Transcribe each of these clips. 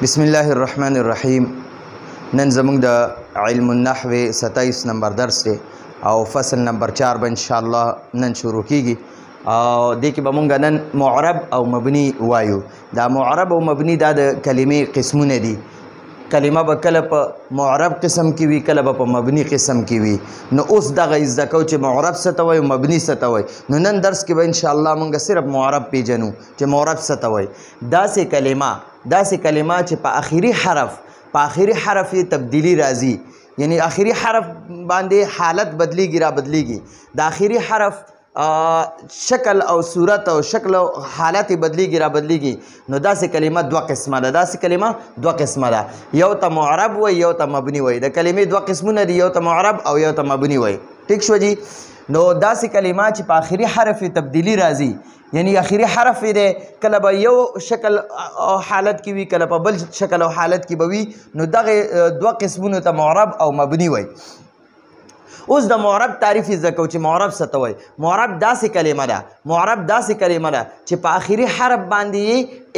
بسم الله الرحمن الرحیم. نن زموږ د علم النحو 27 نمبر درس دی او فصل نمبر 4 به ان شاء الله نن شروع کیږي او دې کې به مونږ نن معرب او مبني وایو. دا معرب او مبني دا د کلمې قسمونه دي. کلمه به کله په معرب قسم کې وي، کله به په مبني قسم کې وي. نو اوس دغه زده کوو چې معرب څه ته وایي او مبني څه ته وایي. نو نن درس کې به ان شاء الله مونږ صرف معرب پیژنو چې معرب څه ته وایي. داسې کلمه چې په آخري حرف یې تبدیلی راځي، یعنی آخري حرف باندې حالت بدلیږي را بدلیږي. د آخري حرف شکل او صورت او شکل او حالت بدلیږي را بدلیږي. نو داسې کلمه دوه قسمه ده. یو ته معرب وایي، یو ته مبني وایي. د کلمې دوه قسمونه دي، یو ته معرب او یو ته مبني وایي. ټیک شو جی. نو داسې کلمه چې په آخري حرف تبدیلی راځي، یعنی آخري حرف دی کله به یو شکل او حالت کې وي، کله په بل شکل او حالت کې به وي. نو دغه دوه قسمونو ته معرب او مبني وایي. اوس د معرب تعریف یې زده کوو چې معرب څه ته وایي. معرب داسې کلمه ده چې په آخري حرف باندې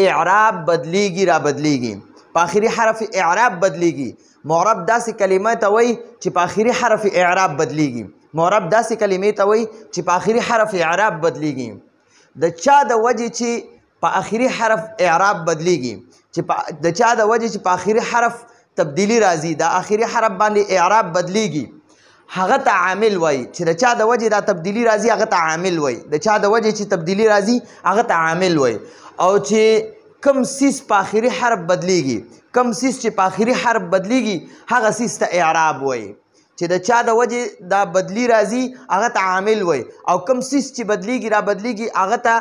اعراب بدلیږي را بدلیږي. په آخري حرف اعراب بدلیږي. معرب داسې کلمه ته وایي چې په آخري حرف اعراب بدلیږي. معرب داسې کلمې ته وایي چې په آخري حرف اعراب بدلیږي. د چا د وجې چې په آخري حرف اعراب بدلیږي، د چا د وجې چې په آخري حرف تبدیلی راځي، د آخري حرف باندې اعراب بدلیږي، هغه ته عامل وایي. چې د چا د وجې دا تبدیلی راځي هغه ته عامل وایي. د چا د وجې چې تبدیلی راځي هغه ته عامل وایي. او چې کم سیس په آخري حرف بدلیږي، هغه سیس ته اعراب وایي. چې د چا د وجې دا بدلی راځي هغه ته عامل وایي، او کم سیس چې بدلیږي را بدلیږي هغه ته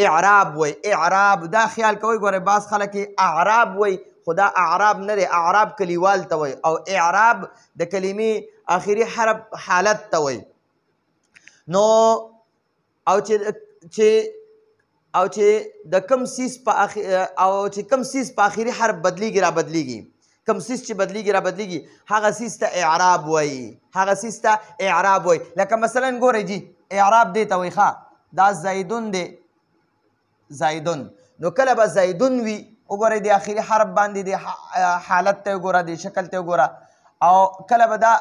اعراب وایي. اعراب دا خیال کوئ، ګورئ بعض خلک اعراب وایي، خو دا اعراب نه دی، اعراب کلیوال ته وایي، او اعراب د کلمې آخري حرف حالت ته وایي. نو او چې د کم سیس په آخري حرف بدلیږي را بدلیږي، کم سیس چې بدلیږي را بدلیږي هغه سیس ته اعراب وایي. لکه مثلا ګورئ جی، اعراب دی ته وایي ښه دا زیدون دی، زیدون. نو کله به زیدون وي، وګورئ د آخري حرف باندې د حالت ته وګوره، د شکل ته وګوره. او کله به دا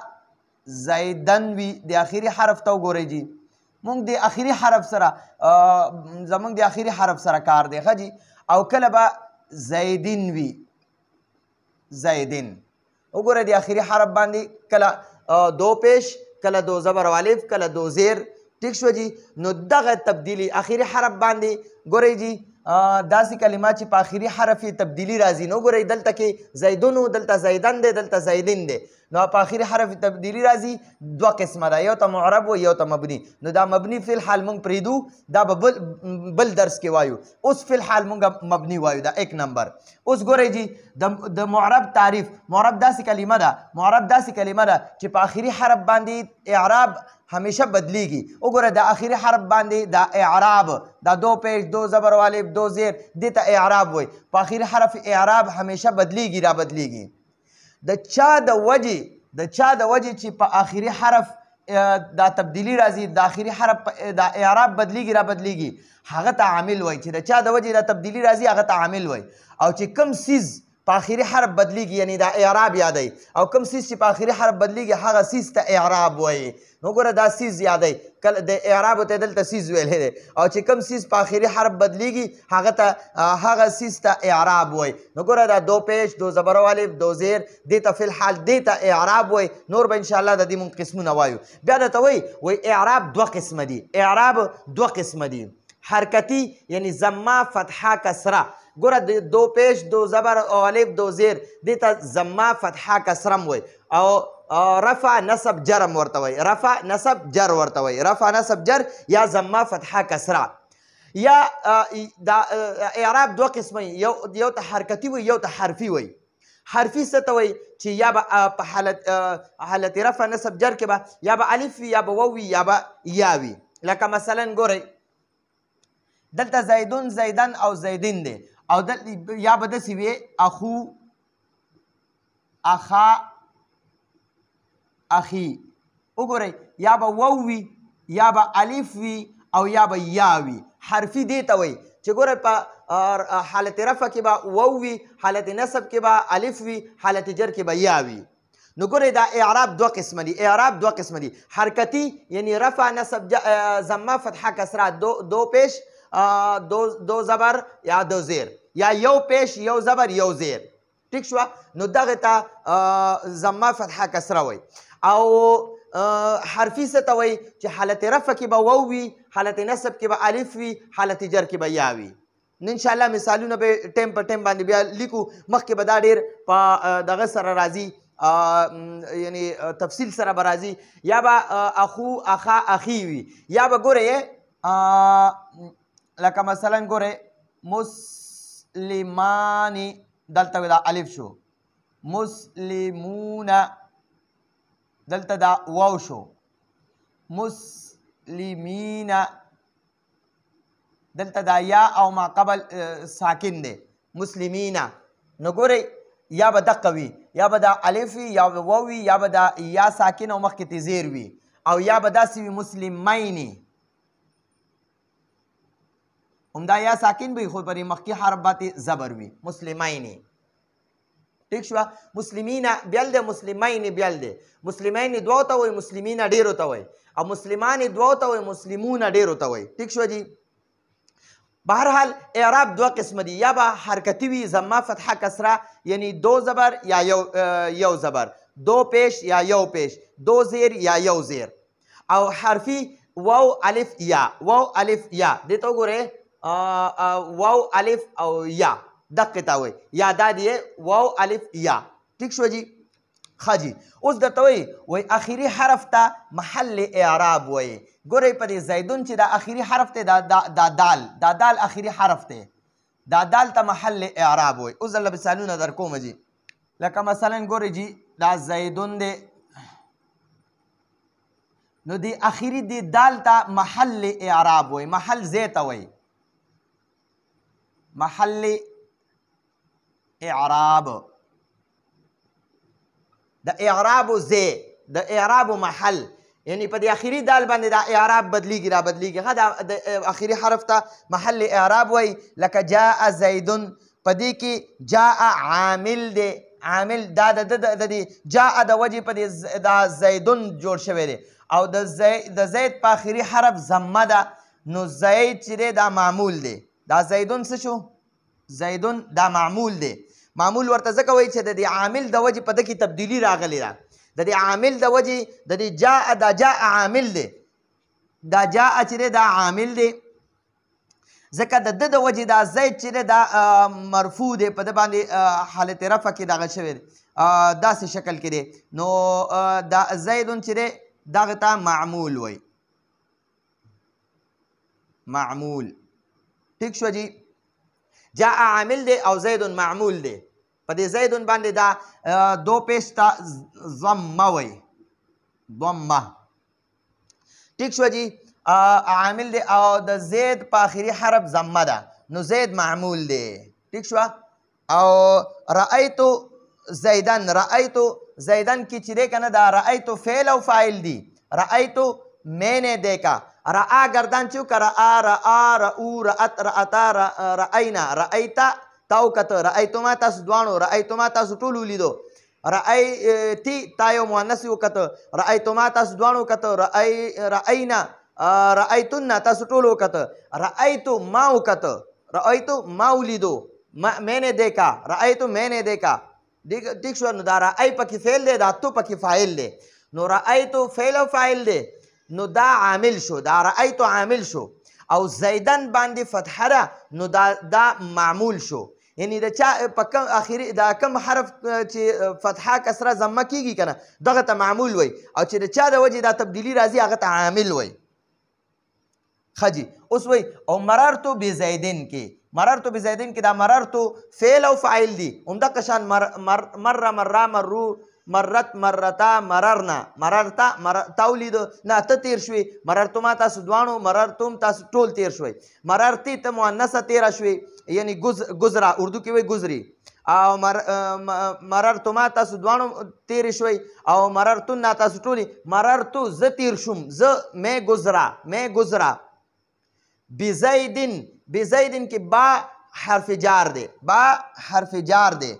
زیدن وي، د آخري حرف ته وګورئ جی. مونږ د آخري حرف سره زمونږ د آخري حرف سره کار دی ښه جی. او کله به زیدین وي، زیدین. وګوره د آخري حرف باندې کله دو پیش، کله دو زبر او الف، کله دو زیر. ټیک شو جی. نو دغه تبدیلی آخري حرف باندې ګورئ جی، داسې کلمات چې په آخري حرف تبدیلی راځي. نو ګورئ دلته کې زیدون و، دلته زیدن دی، دلته زیدین دی. نو په آخري حرف تبدیلی راځي دوه قسمه ده، یو ته معرب و یو ته مبني. نو دا مبني فی الحال مونږ پرېږدو، دا به بل درس کې وایو. اوس فی الحال مونږ مبني وایو، دا 1 نمبر. اوس ګورئ جی د معرب تعریف. معرب داسې کلمه ده چې په آخري حرف باندې اعراب همیشه بدلیږي. وګوره د آخري حرف باندې دا اعراب، دا دو پیش، دو زبر و الف، دو زیر، دې ته اعراب وایي. په آخري حرف اعراب همیشه بدلیږي را بدلیږي. د چا د وجې چې په آخري حرف دا تبدیلی راځي، د آخري حرف دا اعراب بدلیږي را بدلیږي، هغه ته عامل وایي. چې د چا د وجې دا تبدیلی راځي هغه ته عامل وایي. او چې کم سیز په آخري حرف بدلیږي، یعنی دا اعراب یادوي، او کم سیز چې په آخري حرف بدلیږي هغه سیز ته اعراب وایي. نو ګوره دا سیز یادوي، کله د اعراب ته دلته سیز ویلی دی، او چې کم سیز په آخري حرف بدلیږي هغه سیز ته اعراب وایي. نو ګوره دا دو پیش، دو زبر و الف، دو زیر، دې ته فی الحال دې ته اعراب وایي. نور به انشاءالله د دې مونږ قسمونه وایو. بیا درته وایي اعراب دوه قسمه دي. حرکتي یعنی ضمه، فتحه، کسره. ګوره دو پیش، دو زبر او الف، دو زیر، دې ته ضمه، فتحه، کسرم وایي. او رفع، نصب، جرم ورته وایي. رفع، نصب، جر ورته وایي. رفع، نصب، جر یا ضمه، فتحه، کسره. یا دا اعراب دوه قسمه، یو ته حرکتي وایي، یو ته حرفي وایي. حرفي څه ته وایي چې یا به په حالت رفع، نصب، جر کې به یا به الف وي، یا به واو وي، یا به یا وي. لکه مثلا ګورئ دلته زیدون، زیدن او زیدین دی، او یا به داسې وي اخو، اخا، اخی. وګورئ یا به واو وي، یا به الف وي، او یا به یا وي. حرفي دې ته وایي چې ګوره په حالت رفع کې به واو وي، حالت نصب کې به الف وي، حالت جر کې به یا وي. نو ګورئ دا اعراب دوه قسمه دي. اعراب دوه قسمه دي، حرکتي یعنی رفع نصب ضمه فتحه کسره، دو پیش دو زبر یا دو زیر، یا یو پیش یو زبر یو زیر. ٹھیک شوه؟ نو دغه ته ضمه فتحه کسره وایي. او حرفي څه ته وایي چې حالت رفع کې به واو وي، حالت نصب کې به الف وي، حالت جر کې به یا وي. نو انشاءالله مثالونه به ټیم په ټیم باندې بیا لیکو. مخکې به دا ډېر په دغه سره راځي، یعنی تفصیل سره به راځي. یا به اخو اخا اخی وي، یا به ګورئ لکه مثلا ګورئ مسلمانی، دلته دا الف شو، مسلمون دلته دا واو شو، مسلمین دلته دا یا او ما قبل ساکن دی، مسلمینا. نو ګورئ یا به دقه وي، یا به دا الف وي، یا به واو وي، یا به دا یا ساکن او مخکې ته زیر وي، او یا به داسې وي مسلمینې، همدا یا ساکن وي خو پرې مخکې حرف باندې زبر وي، مسلمینې. ٹھیک شوه؟ مسلمینا بیل دی، مسلمین بیل دی. مسلمین دوو ته وایي، مسلمینا ډېرو ته وایي، او مسلمان دوو ته وایي، مسلمونه ډېرو ته وایي. ٹھیک شوه جی؟ بهرحال اعراب دوه قسمه دي، یا به حرکتي وي ضمه فتحه کسره، یعنی دو زبر یا یو زبر، دو پیش یا یو پیش، دو زیر یا یو زیر. او حرفي واو الف یا، واو الف یا دې ته وګورئ، واو الف او یا دقه ته وایي، یا دا دی واو الف یا. ٹھیک شو جی؟ ښه جی. اوس درته وایي اخري حرف ته محل اعراب وایي. ګورئ په دې زیدون چې دا اخري حرف دی، دا دال اخري حرف دی، دا دال ته محل اعراب وایي. اوس درله مثالونه در کوم جی. لکه مثلا ګورئ جی دا زیدون دی، نو دی اخري دی دال ته محل اعراب وایي، محل زی ته وایي، محل اعراب. د اعراب زی، د اعراب محل، یعنی په دې اخري دال باندې دا اعراب بدلیږي را بدلیږي. ښه د اخري حرف ته محل اعراب وایي. لکه جاء زیدون، په دې کې جاء عامل دی، عامل دا د دې جاء د وجې په دې دا زیدون جوړ شوی دی، او د زید په اخري حرف ضمه ده، نو زید چې دی دا معمول دی. دا زیدون څه شو؟ زیدون دا معمول دی. معمول ورته ځکه وایي چې د دې عامل د وجې په ده کې تبدیلي راغلې ده. د دې عامل د وجې د دې جاء دا جاء عامل دی، دا جاء چې دی دا عامل دی، ځکه د ده د وجې دا زید چې دی دا مرفوع دی، په ده باندې حالت رفع کې دغه شوی دی، داسې شکل کې دی. نو دا زیدون چې دی دغه ته معمول وایي، معمول. ٹھیک شو جی؟ جاء عامل دی او زیدون معمول دی. په دې زیدون باندې دا دو پیش ته ضمه وایي، ضمه. ٹھیک شو جی؟ عامل دی او د زید په آخري حرف ضمه ده، نو زید معمول دی. ٹھیک شو؟ او رأیتو زیدن، رأیتو زیدن کی چې دی که نه دا رأیتو فعل او فاعل دی. رأیتو میں نے دیکھا، رأا گردان چو که رأا رأا رأو رأت رأتا رأینا، رأیتا تاو کته، رأیتما تاسو دوانو، رأیتما تاسو ټولو لیدو، رأیتی تا یو مؤنث وکته، رأیتما تاسو دوانو کته، رأینا رأیتن تاسو ټولو کته، رأیتو ما وکته، رأیتو ما ولیدو، میں نے دیکھا، رأیتو میں نے دیکھا. ٹھیک شو؟ نو دا رأی پکې فعل دی، دا تو پکې فاعل دی. نو رأیتو فعل او فاعل دی، نو دا عامل شو، دا رأیتو عامل شو. او زیدن باندې فتحه ده، نو دا معمول شو. یعنی د چا په کم اخري دا کم حرف چې فتحه کسره ضمه کیږي که نه دغه ته معمول وایي، او چې د چا د وجې دا تبدیلي راځي هغه ته عامل وایي. ښه جي. اوس وایي او مررتو بزیدن کې، مررتو بزیدن کې دا مررتو فعل او فاعل دي، همدغه شان مره مرا مرو، مرت مرتا مررنا، مررتا تا ولیدو نه ته تیر شوې، مررتما تاسو دوانو، مررتم تاسو ټول تیر شوئ، مررتی ته مؤنثه تیره شوې، یعنی گزرا اردو کې وایي گزري، او مررتما تاسو دوانو تیرې شوئ، او مررتن تاسو ټولې، مررتو زه تیر شوم، زه میں گزرا بزیدن، بزیدن کې با حرف جار دی، با حرف جار دی،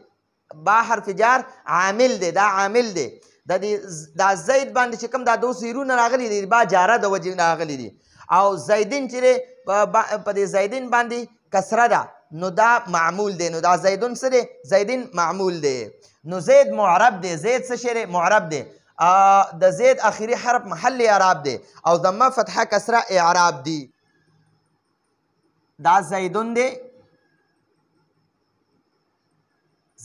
با حرف جار عامل دی، دا عامل دی. دا زید باندې چې کوم دا دو سیرونه راغلي دي با جاره د وجې راغلي دي، او زیدین چې دی په دې زیدین باندې کسره ده نو دا معمول دی، نو دا زیدون څه دی؟ زیدین معمول دی. نو زید معرب دی، زید څه شی دی؟ معرب دی. د زید آخري حرف محل اعراب دی او ضمه فتحه کسره اعراب دی. دا زیدون دی،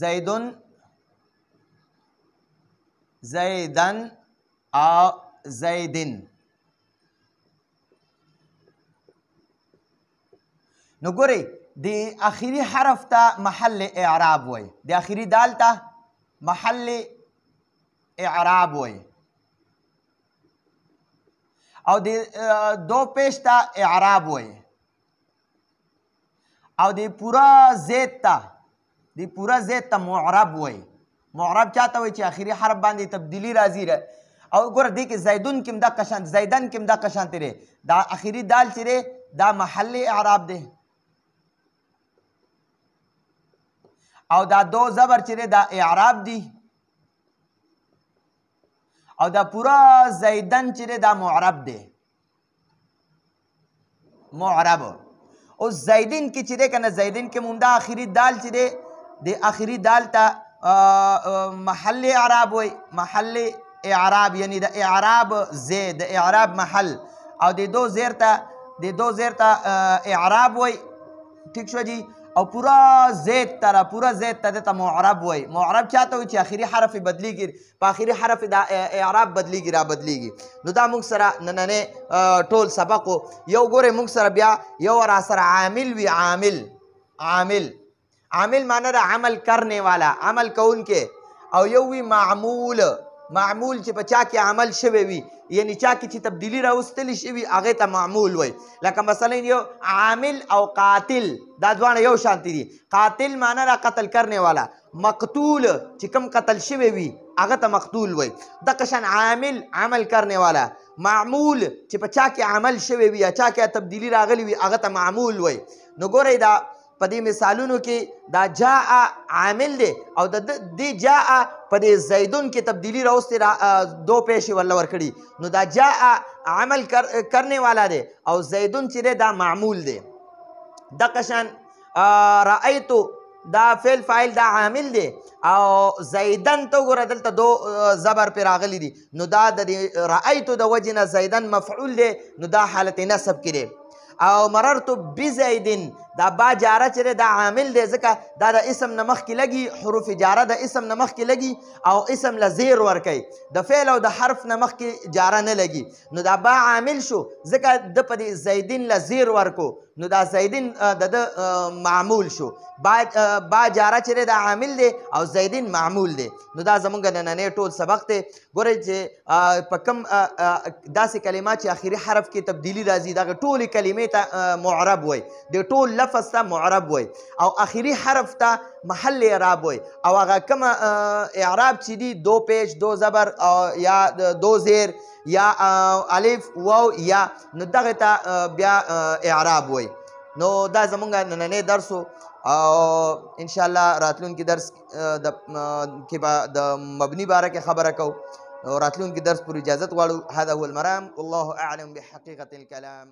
زیدون، زیدن او زیدن. نو ګورئ د آخري حرف ته محل اعراب وای، د آخري دال ته محل اعراب وای، او د دو پیش ته اعراب وای، او د پورا زید ته معرب وای. معرب چاته وای چې آخري حرف باندې تبدیلی راځي. او ګوره دې کې زیدون کې هم دقه شانتې، زیدن کې هم دقه شانتې دی. دا آخري دال چې دی دا محل اعراب دی، او دا دو زبر چې دی دا اعراب دی، او دا پورا زیدن چې دی دا معرب دی، معرب. او زیدین کې چې دی که نه زیدین کې هم دا آخري دال چې دی د آخري دال ته محل اعراب وای، محل اعراب یعنی د اعراب زید، د اعراب محل، او د دو زیر ته اعراب وای. ٹھیک شو جی. او پورا زید ته دته معرب وای. معرب چاته وای چې آخري حرف بدلیږي، په آخري حرف دا اعراب بدلیږي، را بدلیږي. نو دا موږ سره نننې ټول سبق یو ګورئ موږ سره بیا یو را سره عامل وي. عامل معنی دا عمل کرنے والا، عمل کون کے. او یو وی معمول چې په چا کې عمل شوی وي، یعنی چا کې چې تبدیلی راوستلی شوي هغې ته معمول وای. لکه مثلا یو عامل او قاتل دا دواړه یو شانتي دي. قاتل معنی را قتل کرنے والا، مقتول چې کوم قتل شوی وي هغه ته مقتول وای. دغه شان عامل عمل کرنے والا، معمول چې په چا کې عمل شوی وي یا چا کې تبدیلی راغلی وي هغه ته معمول وای. نو ګورئ دا په دې مثالونو کې دا جاء عامل دی او د دې جاء په دې زیدون کې تبدیلی راوستې دو پیشې ورله ورکړي، نو دا جاء عمل کرنے والا دی او زیدون چې دی دا معمول دی. دغه شان رأیتو دا فعل فاعل دا عامل دی او زیدن ته وګوره دلته دو زبر پې راغلی دي، نو دا د رأیتو د وجې نه زیدن مفعول دی، نو دا حالت نصب کې دی. او مررتو بزیدن دا با جاره چې دی دا عامل دی ځکه دا د اسم نه مخکې لګي، حروف جاره د اسم نه مخکې لګي او اسم له زیر ورکوي، د فعل او د حرف نه مخکې جاره نه لګي. نو دا با عامل شو ځکه د په دې زیدین له زیر ورکو، نو دا زیدین د معمول شو. با جاره چې دی دا عامل دی او زیدین معمول دی. نو دا زمونږ نننی ټول سبق دی. ګورئ چې په کوم داسې کلمات چې آخري حرف کې تبدیلی راځي دغه ټولې کلمې ته معرب وای، د ټول لفظ ته معرب وای، او آخري حرف ته محل اعراب وای. او هغه کومه اعراب چې دي دو پیش، دو زبر یا دو زیر یا الف واو یا، نو دغه ته بیا اعراب وای. نو دا زمونږ نننی درس او انشاءالله راتلونکي درس کې به د مبني باره کې خبره کوو. راتلونکي درس پر اجازت غواړو. هذا هو المرام والله اعلم بحقيقة الكلام.